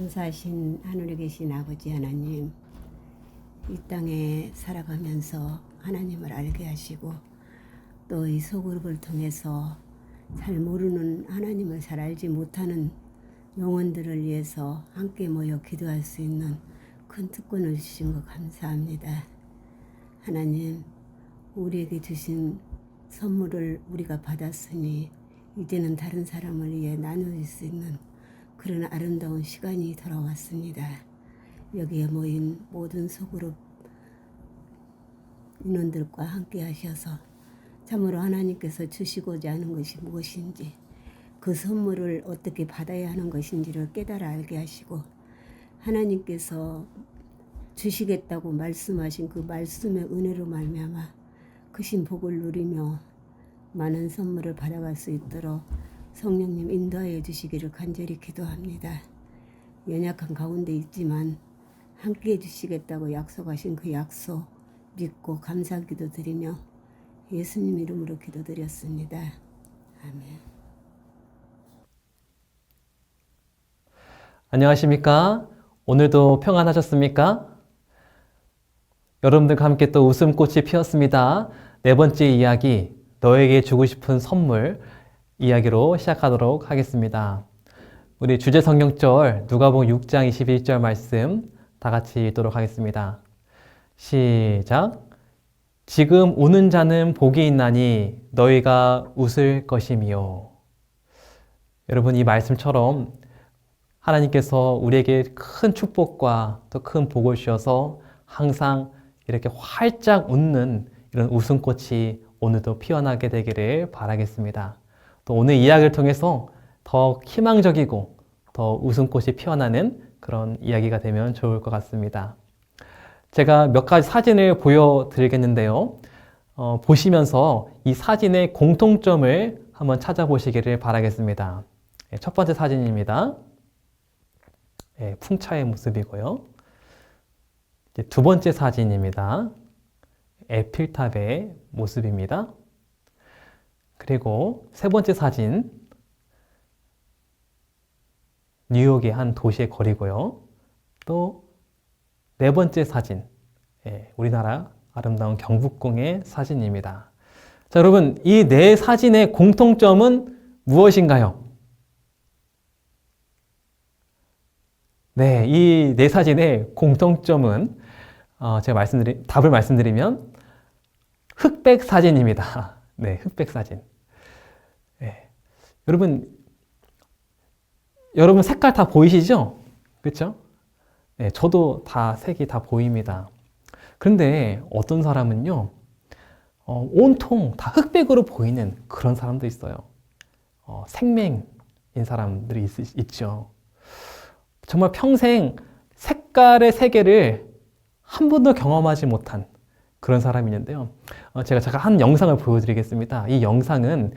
감사하신 하늘에 계신 아버지 하나님, 이 땅에 살아가면서 하나님을 알게 하시고 또 이 소그룹을 통해서 잘 모르는 하나님을 잘 알지 못하는 영혼들을 위해서 함께 모여 기도할 수 있는 큰 특권을 주신 것 감사합니다. 하나님, 우리에게 주신 선물을 우리가 받았으니 이제는 다른 사람을 위해 나눌 수 있는 그런 아름다운 시간이 돌아왔습니다. 여기에 모인 모든 소그룹 인원들과 함께 하셔서 참으로 하나님께서 주시고자 하는 것이 무엇인지, 그 선물을 어떻게 받아야 하는 것인지를 깨달아 알게 하시고, 하나님께서 주시겠다고 말씀하신 그 말씀의 은혜로 말미암아 크신 복을 누리며 많은 선물을 받아갈 수 있도록 성령님 인도하여 주시기를 간절히 기도합니다. 연약한 가운데 있지만 함께 해주시겠다고 약속하신 그 약속 믿고 감사기도 드리며 예수님 이름으로 기도드렸습니다. 아멘. 안녕하십니까? 오늘도 평안하셨습니까? 여러분들과 함께 또 웃음꽃이 피었습니다. 네 번째 이야기, 너에게 주고 싶은 선물 이야기로 시작하도록 하겠습니다. 우리 주제 성경절 누가복음 6장 21절 말씀 다 같이 읽도록 하겠습니다. 시작. 지금 우는 자는 복이 있나니 너희가 웃을 것이미요. 여러분, 이 말씀처럼 하나님께서 우리에게 큰 축복과 또 큰 복을 주셔서 항상 이렇게 활짝 웃는 이런 웃음꽃이 오늘도 피어나게 되기를 바라겠습니다. 또 오늘 이야기를 통해서 더 희망적이고 더 웃음꽃이 피어나는 그런 이야기가 되면 좋을 것 같습니다. 제가 몇 가지 사진을 보여드리겠는데요. 보시면서 이 사진의 공통점을 한번 찾아보시기를 바라겠습니다. 첫 번째 사진입니다. 풍차의 모습이고요. 두 번째 사진입니다. 에펠탑의 모습입니다. 그리고 세 번째 사진, 뉴욕의 한 도시의 거리고요. 또 네 번째 사진, 우리나라 아름다운 경복궁의 사진입니다. 자, 여러분, 이 네 사진의 공통점은 무엇인가요? 네, 이 네 사진의 공통점은 제가 답을 말씀드리면 흑백 사진입니다. 네, 흑백 사진. 네. 여러분 색깔 다 보이시죠? 그렇죠? 네, 저도 다 색이 다 보입니다. 그런데 어떤 사람은요, 온통 다 흑백으로 보이는 그런 사람도 있어요. 생맹인 사람들이 있죠. 정말 평생 색깔의 세계를 한 번도 경험하지 못한 그런 사람이 있는데요. 제가 한 영상을 보여드리겠습니다. 이 영상은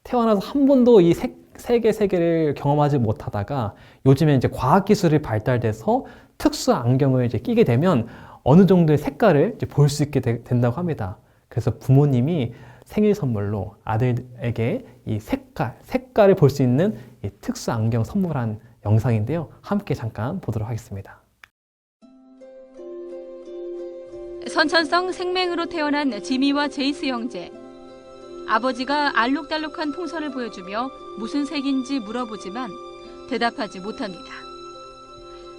태어나서 한 번도 이 색의 세계를 경험하지 못하다가 요즘에 이제 과학기술이 발달돼서 특수 안경을 이제 끼게 되면 어느 정도의 색깔을 이제 볼 수 있게 된다고 합니다. 그래서 부모님이 생일 선물로 아들에게 이 색깔을 볼 수 있는 이 특수 안경 선물한 영상인데요. 함께 잠깐 보도록 하겠습니다. 선천성 생맹으로 태어난 지미와 제이스 형제. 아버지가 알록달록한 풍선을 보여주며 무슨 색인지 물어보지만 대답하지 못합니다.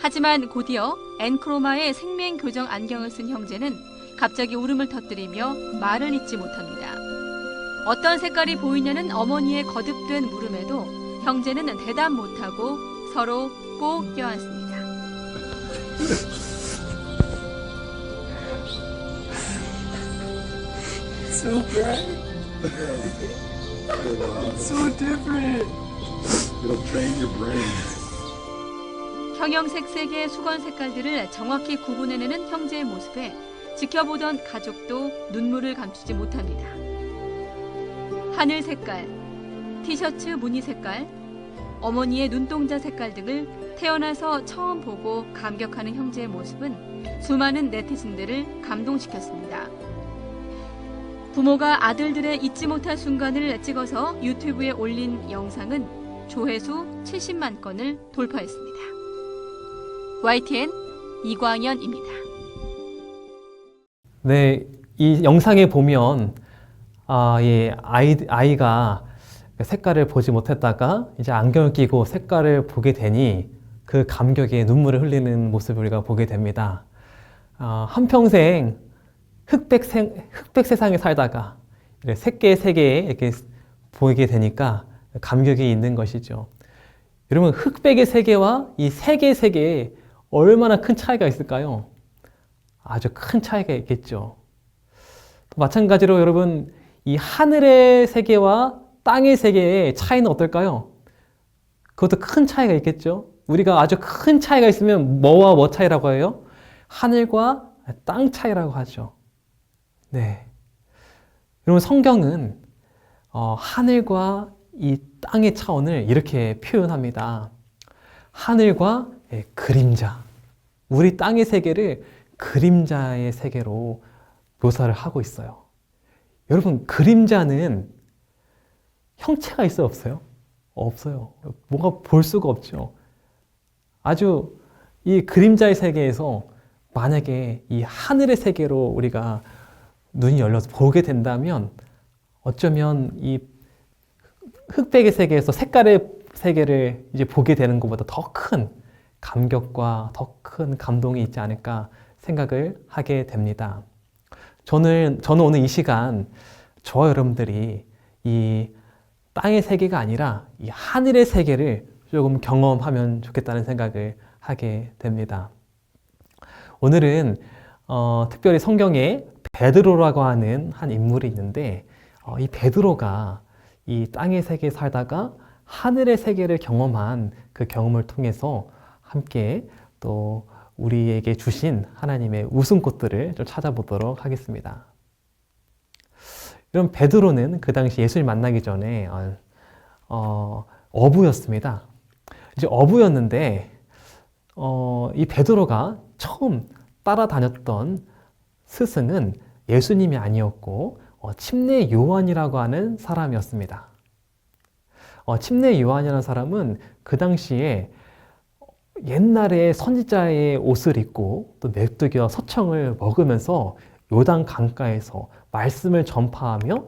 하지만 곧이어 엔크로마의 생맹 교정 안경을 쓴 형제는 갑자기 울음을 터뜨리며 말을 잇지 못합니다. 어떤 색깔이 보이냐는 어머니의 거듭된 물음에도 형제는 대답 못하고 서로 꼭 껴안습니다. So bright. So different. It'll train your brain. 형형색 색의 수건 색깔들을 정확히 구분해내는 형제의 모습에 지켜보던 가족도 눈물을 감추지 못합니다. 하늘 색깔, 티셔츠 무늬 색깔, 어머니의 눈동자 색깔 등을 태어나서 처음 보고 감격하는 형제의 모습은 수많은 네티즌들을 감동시켰습니다. 부모가 아들들의 잊지 못할 순간을 찍어서 유튜브에 올린 영상은 조회수 70만 건을 돌파했습니다. YTN 이광현입니다. 네, 이 영상에 보면 아이가 색깔을 보지 못했다가 이제 안경을 끼고 색깔을 보게 되니 그 감격에 눈물을 흘리는 모습을 우리가 보게 됩니다. 한평생 흑백 세상에 살다가 세계에 이렇게 보이게 되니까 감격이 있는 것이죠. 여러분, 흑백의 세계와 이 세계의 세계에 얼마나 큰 차이가 있을까요? 아주 큰 차이가 있겠죠. 또 마찬가지로 여러분, 이 하늘의 세계와 땅의 세계의 차이는 어떨까요? 그것도 큰 차이가 있겠죠. 우리가 아주 큰 차이가 있으면 뭐와 뭐 차이라고 해요? 하늘과 땅 차이라고 하죠. 네. 여러분, 성경은 하늘과 이 땅의 차원을 이렇게 표현합니다. 하늘과 그림자. 우리 땅의 세계를 그림자의 세계로 묘사를 하고 있어요. 여러분, 그림자는 형체가 있어요, 없어요? 없어요. 뭔가 볼 수가 없죠. 아주 이 그림자의 세계에서 만약에 이 하늘의 세계로 우리가 눈이 열려서 보게 된다면 어쩌면 이 흑백의 세계에서 색깔의 세계를 이제 보게 되는 것보다 더 큰 감격과 더 큰 감동이 있지 않을까 생각을 하게 됩니다. 저는 오늘 이 시간 저와 여러분들이 이 땅의 세계가 아니라 이 하늘의 세계를 조금 경험하면 좋겠다는 생각을 하게 됩니다. 오늘은 특별히 성경에 베드로라고 하는 한 인물이 있는데 이 베드로가 이 땅의 세계에 살다가 하늘의 세계를 경험한 그 경험을 통해서 함께 또 우리에게 주신 하나님의 웃음꽃들을 좀 찾아보도록 하겠습니다. 여러분, 베드로는 그 당시 예수를 만나기 전에 어부였습니다. 이제 어부였는데 이 베드로가 처음 따라다녔던 스승은 예수님이 아니었고 침례 요한이라고 하는 사람이었습니다. 침례 요한이라는 사람은 그 당시에 옛날에 선지자의 옷을 입고 또 메뚜기와 서청을 먹으면서 요단 강가에서 말씀을 전파하며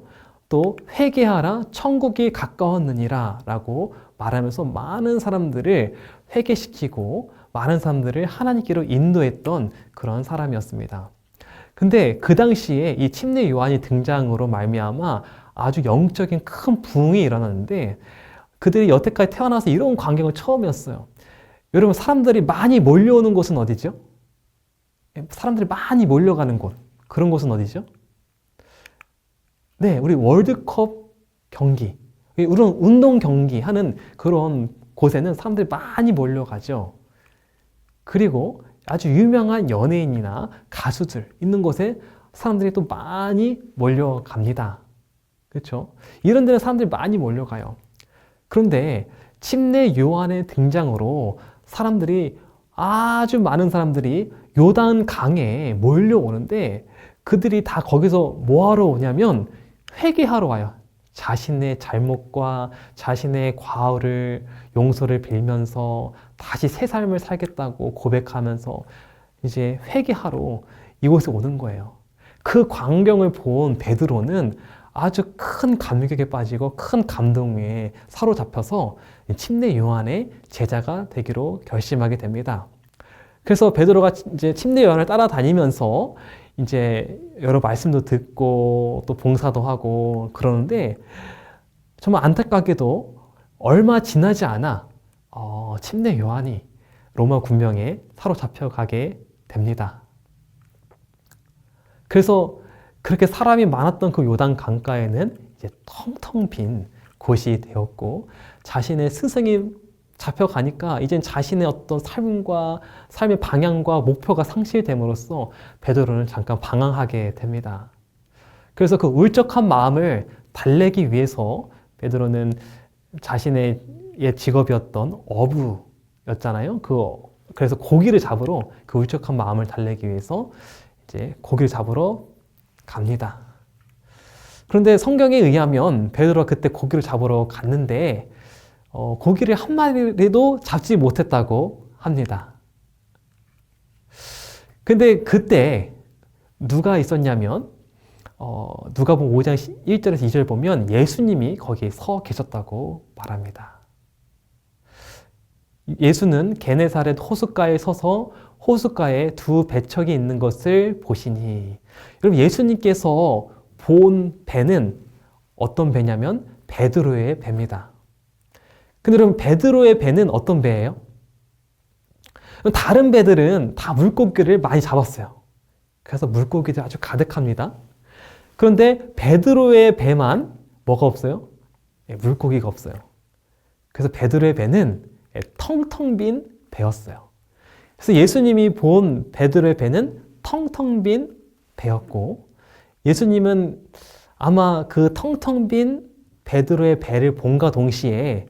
또 회개하라 천국이 가까웠느니라 라고 말하면서 많은 사람들을 회개시키고 많은 사람들을 하나님께로 인도했던 그런 사람이었습니다. 근데 그 당시에 이 침례 요한이 등장으로 말미암아 아주 영적인 큰 부흥이 일어났는데 그들이 여태까지 태어나서 이런 광경은 처음이었어요. 여러분, 사람들이 많이 몰려오는 곳은 어디죠? 사람들이 많이 몰려가는 곳, 그런 곳은 어디죠? 네, 우리 월드컵 경기, 이런 운동 경기 하는 그런 곳에는 사람들이 많이 몰려가죠. 그리고 아주 유명한 연예인이나 가수들 있는 곳에 사람들이 또 많이 몰려갑니다. 그렇죠? 이런 데는 사람들이 많이 몰려가요. 그런데 침례 요한의 등장으로 사람들이 아주 많은 사람들이 요단 강에 몰려오는데 그들이 다 거기서 뭐하러 오냐면 회개하러 와요. 자신의 잘못과 자신의 과오를 용서를 빌면서 다시 새 삶을 살겠다고 고백하면서 이제 회개하러 이곳에 오는 거예요. 그 광경을 본 베드로는 아주 큰 감격에 빠지고 큰 감동에 사로잡혀서 침례 요한의 제자가 되기로 결심하게 됩니다. 그래서 베드로가 이제 침례 요한을 따라다니면서 이제 여러 말씀도 듣고 또 봉사도 하고 그러는데 정말 안타깝게도 얼마 지나지 않아 침례 요한이 로마 군병에 사로잡혀 가게 됩니다. 그래서 그렇게 사람이 많았던 그 요단 강가에는 이제 텅텅 빈 곳이 되었고 자신의 스승이 잡혀가니까 이젠 자신의 어떤 삶의 방향과 목표가 상실됨으로써 베드로는 잠깐 방황하게 됩니다. 그래서 그 울적한 마음을 달래기 위해서 베드로는 자신의 옛 직업이었던 어부였잖아요. 그래서 고기를 잡으러 그 울적한 마음을 달래기 위해서 이제 고기를 잡으러 갑니다. 그런데 성경에 의하면 베드로가 그때 고기를 잡으러 갔는데 고기를 한 마리도 잡지 못했다고 합니다. 근데 그때 누가 있었냐면 누가복음 5장 1절에서 2절 보면 예수님이 거기에 서 계셨다고 말합니다. 예수는 게네사렛 호숫가에 서서 호숫가에 두 배척이 있는 것을 보시니, 여러분 예수님께서 본 배는 어떤 배냐면 베드로의 배입니다. 근데 여러분 베드로의 배는 어떤 배예요? 다른 배들은 다 물고기를 많이 잡았어요. 그래서 물고기들 아주 가득합니다. 그런데 베드로의 배만 뭐가 없어요? 물고기가 없어요. 그래서 베드로의 배는 텅텅 빈 배였어요. 그래서 예수님이 본 베드로의 배는 텅텅 빈 배였고, 예수님은 아마 그 텅텅 빈 베드로의 배를 본과 동시에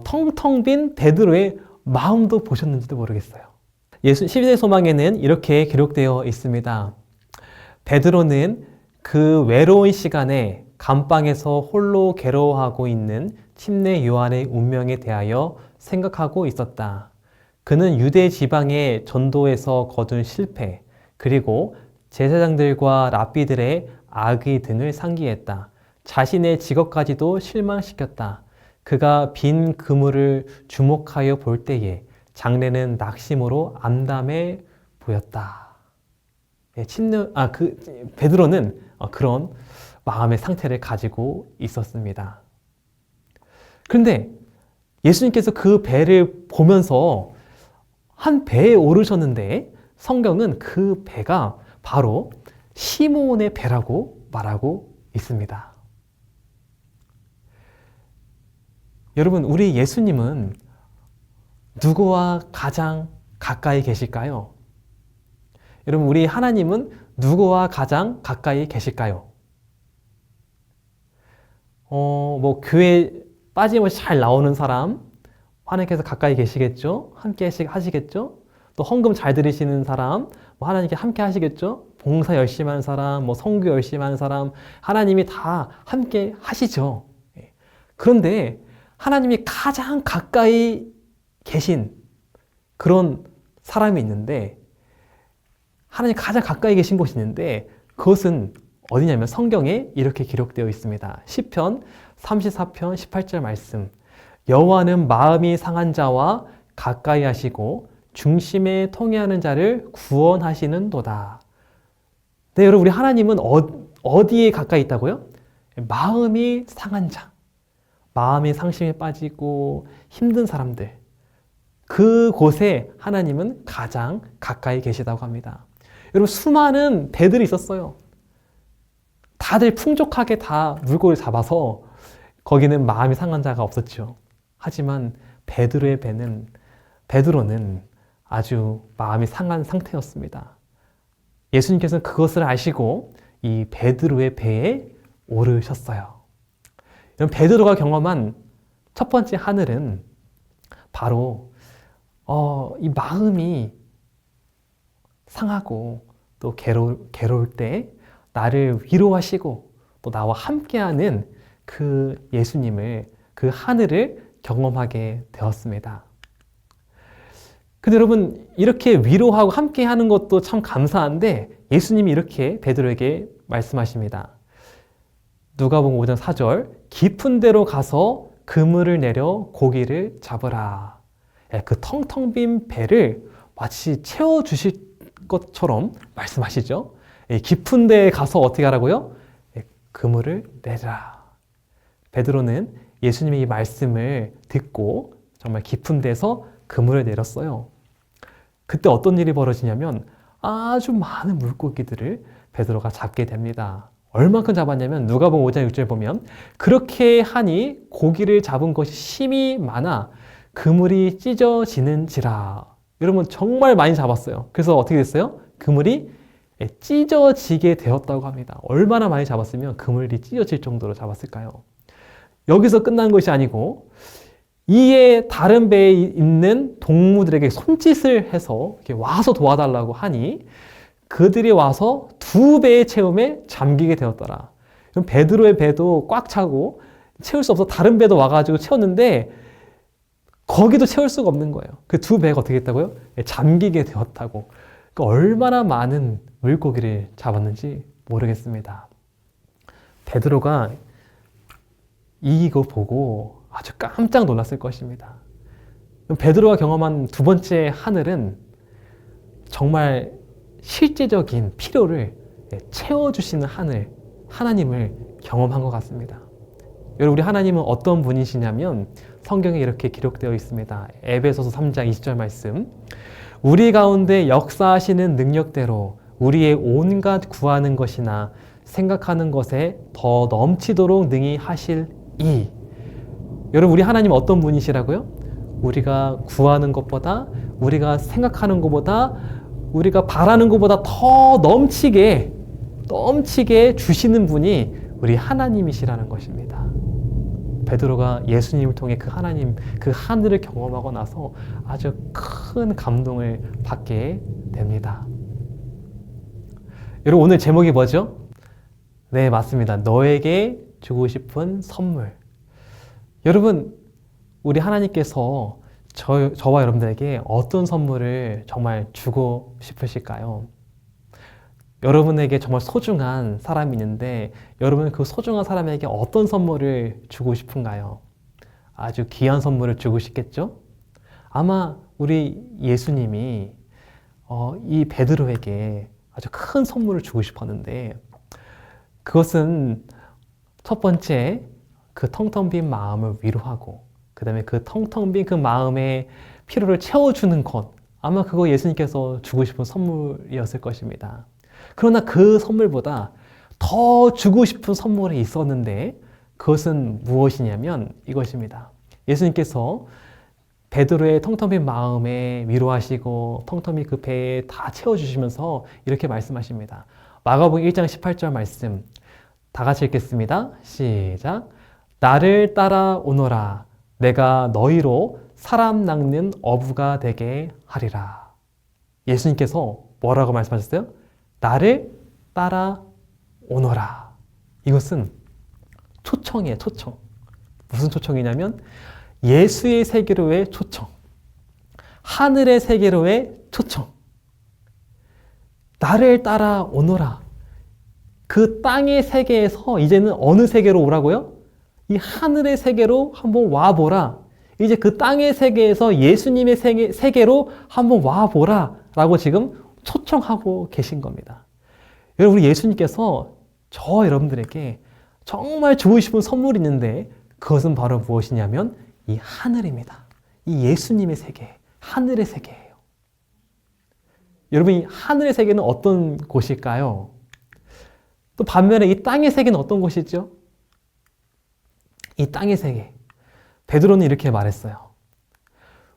텅텅 빈 베드로의 마음도 보셨는지도 모르겠어요. 예수 12대 소망에는 이렇게 기록되어 있습니다. 베드로는 그 외로운 시간에 감방에서 홀로 괴로워하고 있는 침례 요한의 운명에 대하여 생각하고 있었다. 그는 유대 지방의 전도에서 거둔 실패, 그리고 제사장들과 랍비들의 악의 등을 상기했다. 자신의 직업까지도 실망시켰다. 그가 빈 그물을 주목하여 볼 때에 장래는 낙심으로 암담해 보였다. 베드로는 그런 마음의 상태를 가지고 있었습니다. 그런데 예수님께서 그 배를 보면서 한 배에 오르셨는데, 성경은 그 배가 바로 시몬의 배라고 말하고 있습니다. 여러분, 우리 예수님은 누구와 가장 가까이 계실까요? 여러분, 우리 하나님은 누구와 가장 가까이 계실까요? 교회 빠짐없이 잘 나오는 사람, 하나님께서 가까이 계시겠죠? 함께 하시겠죠? 또 헌금 잘 드리시는 사람, 하나님께 함께 하시겠죠? 봉사 열심히 하는 사람, 선교 열심히 하는 사람, 하나님이 다 함께 하시죠. 그런데 하나님이 가장 가까이 계신 그런 사람이 있는데, 하나님 가장 가까이 계신 곳이 있는데, 그것은 어디냐면 성경에 이렇게 기록되어 있습니다. 시편 34편 18절 말씀. 여호와는 마음이 상한 자와 가까이 하시고 중심에 통해하는 자를 구원하시는도다. 네, 여러분, 우리 하나님은 어디에 가까이 있다고요? 마음이 상한 자, 마음이 상심에 빠지고 힘든 사람들, 그곳에 하나님은 가장 가까이 계시다고 합니다. 여러분, 수많은 배들이 있었어요. 다들 풍족하게 다 물고기를 잡아서 거기는 마음이 상한 자가 없었죠. 하지만 베드로는 아주 마음이 상한 상태였습니다. 예수님께서는 그것을 아시고 이 베드로의 배에 오르셨어요. 베드로가 경험한 첫 번째 하늘은 바로 이 마음이 상하고 또 괴로울 때 나를 위로하시고 또 나와 함께하는 그 예수님을, 그 하늘을 경험하게 되었습니다. 근데 여러분, 이렇게 위로하고 함께하는 것도 참 감사한데 예수님이 이렇게 베드로에게 말씀하십니다. 누가복음 5장 4절, 깊은 데로 가서 그물을 내려 고기를 잡으라. 그 텅텅 빈 배를 마치 채워주실 것처럼 말씀하시죠. 깊은 데에 가서 어떻게 하라고요? 그물을 내라. 베드로는 예수님의 이 말씀을 듣고 정말 깊은 데서 그물을 내렸어요. 그때 어떤 일이 벌어지냐면 아주 많은 물고기들을 베드로가 잡게 됩니다. 얼만큼 잡았냐면 누가복음 5장 6절 보면 그렇게 하니 고기를 잡은 것이 심히 많아 그물이 찢어지는지라. 여러분, 정말 많이 잡았어요. 그래서 어떻게 됐어요? 그물이 찢어지게 되었다고 합니다. 얼마나 많이 잡았으면 그물이 찢어질 정도로 잡았을까요? 여기서 끝난 것이 아니고 이에 다른 배에 있는 동무들에게 손짓을 해서 이렇게 와서 도와달라고 하니 그들이 와서 두 배의 채움에 잠기게 되었더라. 그럼 베드로의 배도 꽉 차고 채울 수 없어 다른 배도 와가지고 채웠는데 거기도 채울 수가 없는 거예요. 그 두 배가 어떻게 됐다고요? 잠기게 되었다고. 그러니까 얼마나 많은 물고기를 잡았는지 모르겠습니다. 베드로가 이거 보고 아주 깜짝 놀랐을 것입니다. 베드로가 경험한 두 번째 하늘은 정말 실제적인 필요를 채워주시는 하늘, 하나님을 경험한 것 같습니다. 여러분, 우리 하나님은 어떤 분이시냐면 성경에 이렇게 기록되어 있습니다. 에베소서 3장 20절 말씀. 우리 가운데 역사하시는 능력대로 우리의 온갖 구하는 것이나 생각하는 것에 더 넘치도록 능히 하실 이. 여러분, 우리 하나님은 어떤 분이시라고요? 우리가 구하는 것보다, 우리가 생각하는 것보다, 우리가 바라는 것보다 더 넘치게 주시는 분이 우리 하나님이시라는 것입니다. 베드로가 예수님을 통해 그 하나님, 그 하늘을 경험하고 나서 아주 큰 감동을 받게 됩니다. 여러분, 오늘 제목이 뭐죠? 네, 맞습니다. 너에게 주고 싶은 선물. 여러분, 우리 하나님께서 저와 여러분들에게 어떤 선물을 정말 주고 싶으실까요? 여러분에게 정말 소중한 사람이 있는데 여러분은 그 소중한 사람에게 어떤 선물을 주고 싶은가요? 아주 귀한 선물을 주고 싶겠죠? 아마 우리 예수님이 이 베드로에게 아주 큰 선물을 주고 싶었는데 그것은 첫 번째 그 텅텅 빈 마음을 위로하고 그 다음에 그 텅텅 빈 그 마음의 필요를 채워주는 것, 아마 그거 예수님께서 주고 싶은 선물이었을 것입니다. 그러나 그 선물보다 더 주고 싶은 선물이 있었는데 그것은 무엇이냐면 이것입니다. 예수님께서 베드로의 텅텅 빈 마음에 위로하시고 텅텅 빈 그 배에 다 채워주시면서 이렇게 말씀하십니다. 마가복음 1장 18절 말씀 다 같이 읽겠습니다. 시작. 나를 따라오너라. 내가 너희로 사람 낚는 어부가 되게 하리라. 예수님께서 뭐라고 말씀하셨어요? 나를 따라오너라. 이것은 초청이에요, 초청. 무슨 초청이냐면 예수의 세계로의 초청, 하늘의 세계로의 초청. 나를 따라오너라. 그 땅의 세계에서 이제는 어느 세계로 오라고요? 이 하늘의 세계로 한번 와보라. 이제 그 땅의 세계에서 예수님의 세계로 한번 와보라 라고 지금 초청하고 계신 겁니다. 여러분, 우리 예수님께서 저 여러분들에게 정말 주고 싶은 선물이 있는데 그것은 바로 무엇이냐면 이 하늘입니다. 이 예수님의 세계, 하늘의 세계예요. 여러분, 이 하늘의 세계는 어떤 곳일까요? 또 반면에 이 땅의 세계는 어떤 곳이죠? 이 땅의 세계. 베드로는 이렇게 말했어요.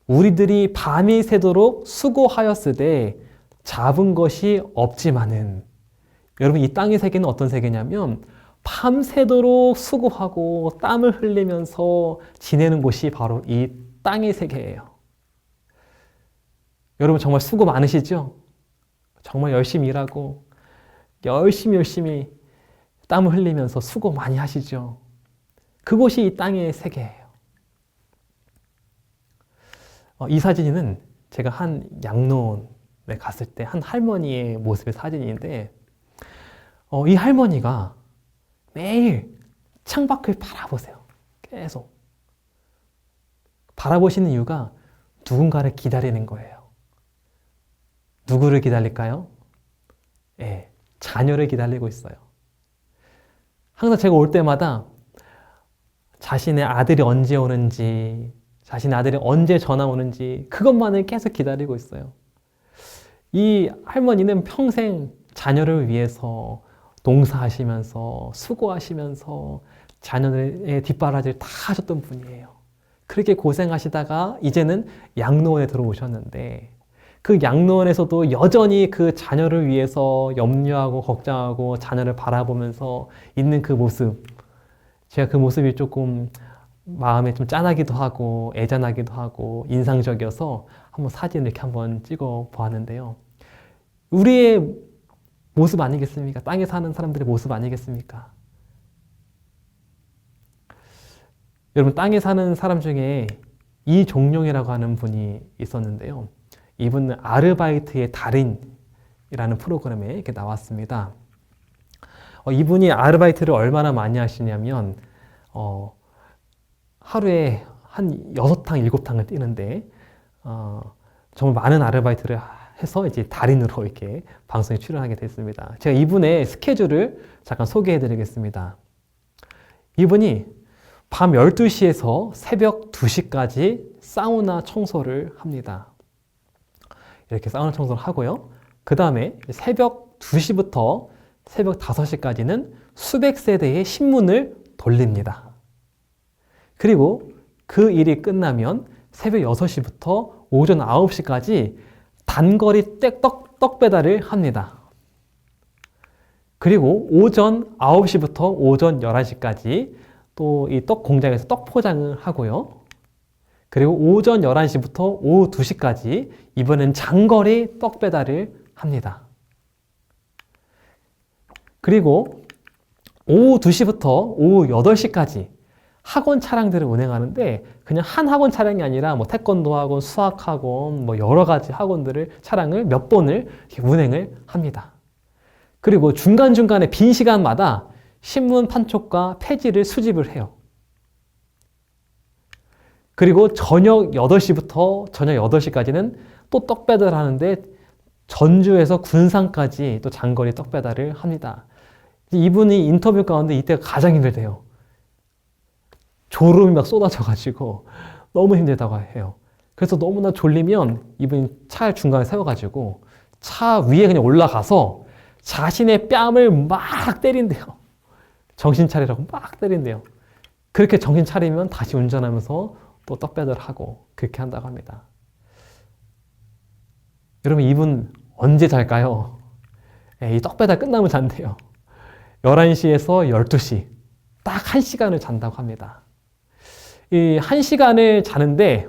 우리들이 밤이 새도록 수고하였으되 잡은 것이 없지만은. 여러분, 이 땅의 세계는 어떤 세계냐면 밤새도록 수고하고 땀을 흘리면서 지내는 곳이 바로 이 땅의 세계예요. 여러분, 정말 수고 많으시죠? 정말 열심히 일하고 열심히 땀을 흘리면서 수고 많이 하시죠? 그곳이 이 땅의 세계예요. 이 사진은 제가 한 양로원에 갔을 때 한 할머니의 모습의 사진인데 이 할머니가 매일 창밖을 바라보세요. 계속. 바라보시는 이유가 누군가를 기다리는 거예요. 누구를 기다릴까요? 예, 자녀를 기다리고 있어요. 항상 제가 올 때마다 자신의 아들이 언제 오는지, 자신의 아들이 언제 전화 오는지 그것만을 계속 기다리고 있어요. 이 할머니는 평생 자녀를 위해서 농사하시면서 수고하시면서 자녀의 뒷바라지를 다 하셨던 분이에요. 그렇게 고생하시다가 이제는 양로원에 들어오셨는데 그 양로원에서도 여전히 그 자녀를 위해서 염려하고 걱정하고 자녀를 바라보면서 있는 그 모습, 제가 그 모습이 조금 마음에 좀 짠하기도 하고 애잔하기도 하고 인상적이어서 한번 사진을 이렇게 한번 찍어 보았는데요. 우리의 모습 아니겠습니까? 땅에 사는 사람들의 모습 아니겠습니까? 여러분, 땅에 사는 사람 중에 이종룡이라고 하는 분이 있었는데요. 이분은 아르바이트의 달인이라는 프로그램에 이렇게 나왔습니다. 이분이 아르바이트를 얼마나 많이 하시냐면 하루에 한 6탕, 7탕을 뛰는데 정말 많은 아르바이트를 해서 이제 달인으로 이렇게 방송에 출연하게 됐습니다. 제가 이분의 스케줄을 잠깐 소개해 드리겠습니다. 이분이 밤 12시에서 새벽 2시까지 사우나 청소를 합니다. 이렇게 사우나 청소를 하고요. 그 다음에 새벽 2시부터 새벽 5시까지는 수백 세대의 신문을 돌립니다. 그리고 그 일이 끝나면 새벽 6시부터 오전 9시까지 단거리 떡 배달을 합니다. 그리고 오전 9시부터 오전 11시까지 또 이 떡 공장에서 떡 포장을 하고요. 그리고 오전 11시부터 오후 2시까지 이번엔 장거리 떡 배달을 합니다. 그리고 오후 2시부터 오후 8시까지 학원 차량들을 운행하는데 그냥 한 학원 차량이 아니라 뭐 태권도 학원, 수학 학원, 뭐 여러 가지 학원들을 차량을 몇 번을 이렇게 운행을 합니다. 그리고 중간중간에 빈 시간마다 신문 판촉과 폐지를 수집을 해요. 그리고 저녁 8시부터 저녁 8시까지는 또 떡 배달을 하는데 전주에서 군산까지 또 장거리 떡 배달을 합니다. 이분이 인터뷰 가운데 이때가 가장 힘들대요. 졸음이 막 쏟아져가지고 너무 힘들다고 해요. 그래서 너무나 졸리면 이분이 차 중간에 세워가지고 차 위에 그냥 올라가서 자신의 뺨을 막 때린대요. 정신 차리라고 막 때린대요. 그렇게 정신 차리면 다시 운전하면서 또 떡 배달하고 그렇게 한다고 합니다. 여러분, 이분 언제 잘까요? 이 떡 배달 끝나면 잔대요. 11시에서 12시 딱 1시간을 잔다고 합니다. 이 1시간을 자는데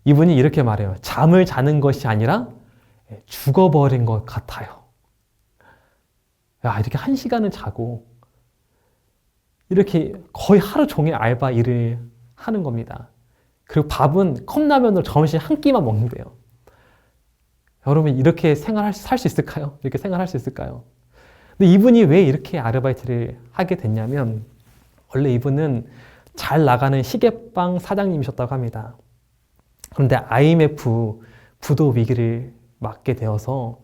이분이 이렇게 말해요. 잠을 자는 것이 아니라 죽어버린 것 같아요. 야, 이렇게 1시간을 자고 이렇게 거의 하루 종일 알바 일을 하는 겁니다. 그리고 밥은 컵라면으로 점심 한 끼만 먹는데요. 여러분, 이렇게 살 수 있을까요? 이렇게 생활할 수 있을까요? 근데 이분이 왜 이렇게 아르바이트를 하게 됐냐면 원래 이분은 잘 나가는 시계방 사장님이셨다고 합니다. 그런데 IMF 부도 위기를 맞게 되어서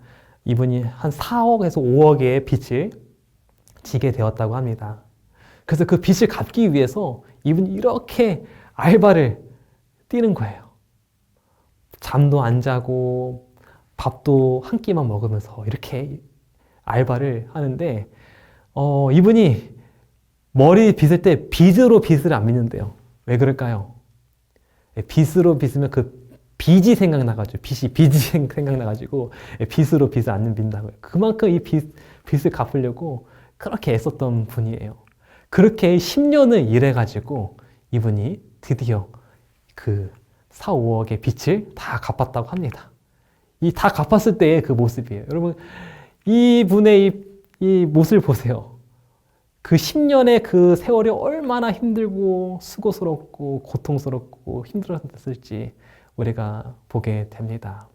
이분이 한 4억에서 5억의 빚을 지게 되었다고 합니다. 그래서 그 빚을 갚기 위해서 이분이 이렇게 알바를 뛰는 거예요. 잠도 안 자고 밥도 한 끼만 먹으면서 이렇게 알바를 하는데 이분이 머리 빗을 때 빗으로 빗을 안 빗는데요. 왜 그럴까요? 빗으로 빗으면 그 빚이 생각나가지고 빚이 생각나가지고 빗으로 빗을 안 빗는다고요. 그만큼 이 빚을 갚으려고 그렇게 애썼던 분이에요. 그렇게 10년을 일해가지고 이분이 드디어 그 4, 5억의 빚을 다 갚았다고 합니다. 이 다 갚았을 때의 그 모습이에요. 여러분, 이분의 이 모습을 보세요. 그 10년의 그 세월이 얼마나 힘들고 수고스럽고 고통스럽고 힘들었을지 우리가 보게 됩니다.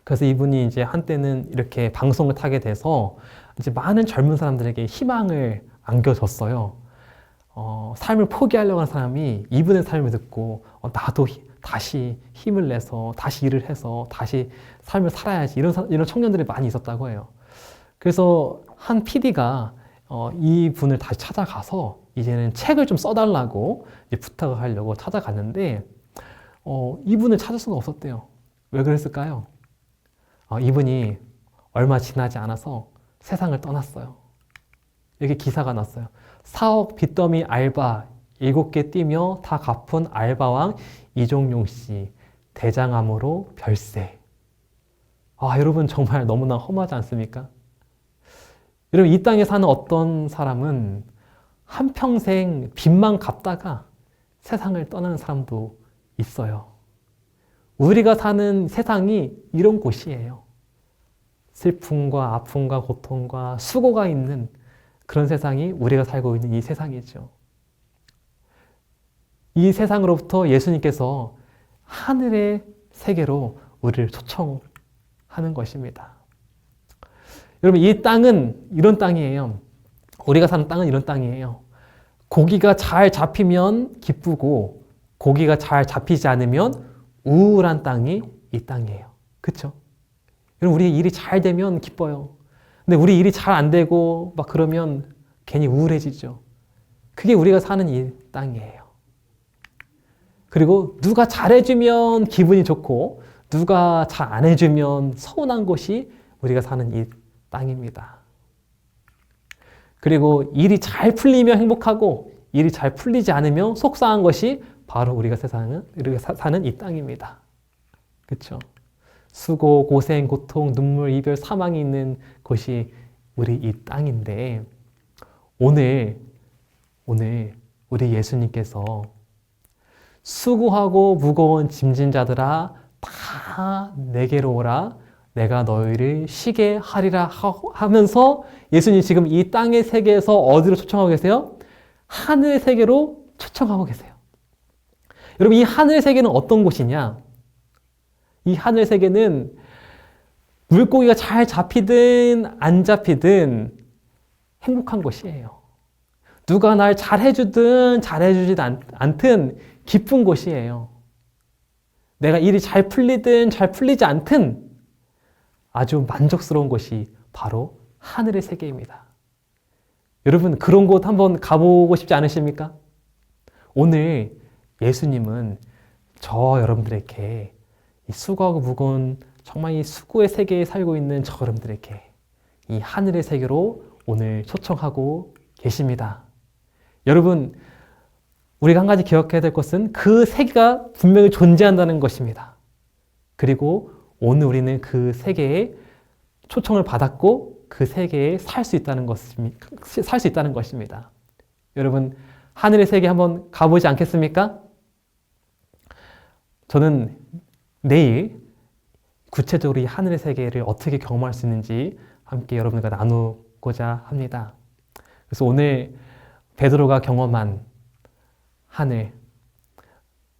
그래서 이분이 이제 한때는 이렇게 방송을 타게 돼서 이제 많은 젊은 사람들에게 희망을 안겨줬어요. 삶을 포기하려고 하는 사람이 이분의 삶을 듣고 나도 다시 힘을 내서 다시 일을 해서 다시 삶을 살아야지 이런 청년들이 많이 있었다고 해요. 그래서 한 PD가 이 분을 다시 찾아가서 이제는 책을 좀 써달라고 이제 부탁을 하려고 찾아갔는데 이분을 찾을 수가 없었대요. 왜 그랬을까요? 이분이 얼마 지나지 않아서 세상을 떠났어요. 이렇게 기사가 났어요. 4억 빚더미 알바 7개 뛰며 다 갚은 알바왕 이종룡 씨 대장암으로 별세. 여러분, 정말 너무나 험하지 않습니까? 여러분, 이 땅에 사는 어떤 사람은 한평생 빚만 갚다가 세상을 떠나는 사람도 있어요. 우리가 사는 세상이 이런 곳이에요. 슬픔과 아픔과 고통과 수고가 있는 그런 세상이 우리가 살고 있는 이 세상이죠. 이 세상으로부터 예수님께서 하늘의 세계로 우리를 초청하는 것입니다. 여러분, 이 땅은 이런 땅이에요. 우리가 사는 땅은 이런 땅이에요. 고기가 잘 잡히면 기쁘고 고기가 잘 잡히지 않으면 우울한 땅이 이 땅이에요. 그렇죠? 여러분, 우리 일이 잘 되면 기뻐요. 근데 우리 일이 잘 안 되고 막 그러면 괜히 우울해지죠. 그게 우리가 사는 이 땅이에요. 그리고 누가 잘해주면 기분이 좋고 누가 잘 안 해주면 서운한 곳이 우리가 사는 이 땅입니다. 그리고 일이 잘 풀리면 행복하고 일이 잘 풀리지 않으면 속상한 것이 바로 우리가 사는 이 땅입니다. 그렇죠? 수고, 고생, 고통, 눈물, 이별, 사망이 있는 곳이 우리 이 땅인데 오늘 우리 예수님께서 수고하고 무거운 짐진 자들아 다 내게로 오라 내가 너희를 쉬게 하리라 하면서 예수님 지금 이 땅의 세계에서 어디로 초청하고 계세요? 하늘의 세계로 초청하고 계세요. 여러분, 이 하늘의 세계는 어떤 곳이냐? 이 하늘의 세계는 물고기가 잘 잡히든 안 잡히든 행복한 곳이에요. 누가 날 잘해주든 잘해주지 않든 기쁜 곳이에요. 내가 일이 잘 풀리든 잘 풀리지 않든 아주 만족스러운 곳이 바로 하늘의 세계입니다. 여러분, 그런 곳 한번 가보고 싶지 않으십니까? 오늘 예수님은 저 여러분들에게 이 수고하고 무거운 정말 이 수고의 세계에 살고 있는 저 여러분들에게 이 하늘의 세계로 오늘 초청하고 계십니다. 여러분, 우리가 한 가지 기억해야 될 것은 그 세계가 분명히 존재한다는 것입니다. 그리고 오늘 우리는 그 세계에 초청을 받았고 그 세계에 살 수 있다는 것입니다. 여러분, 하늘의 세계 한번 가보지 않겠습니까? 저는 내일 구체적으로 이 하늘의 세계를 어떻게 경험할 수 있는지 함께 여러분들과 나누고자 합니다. 그래서 오늘 베드로가 경험한 하늘,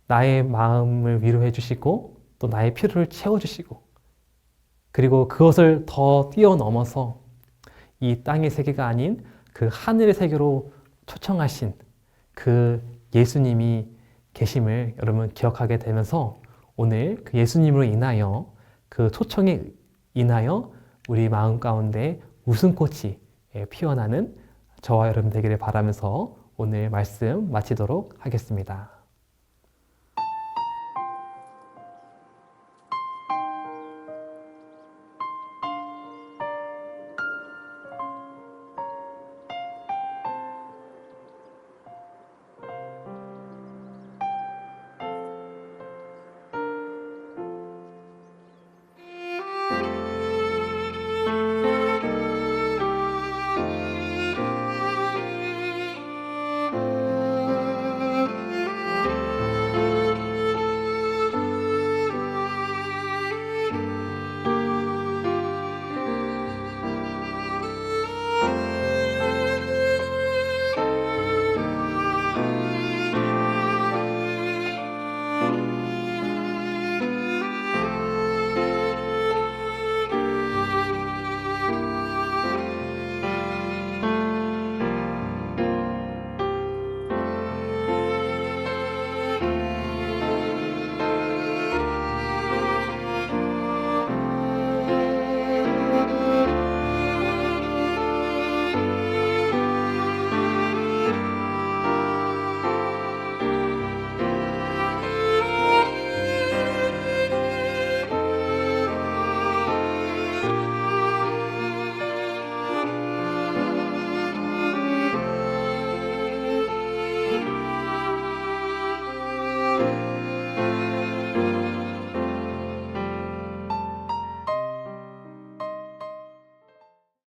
나의 마음을 위로해 주시고 또 나의 필요를 채워주시고 그리고 그것을 더 뛰어넘어서 이 땅의 세계가 아닌 그 하늘의 세계로 초청하신 그 예수님이 계심을 여러분 기억하게 되면서 오늘 그 예수님으로 인하여 그 초청에 인하여 우리 마음 가운데 웃음꽃이 피어나는 저와 여러분 되기를 바라면서 오늘 말씀 마치도록 하겠습니다.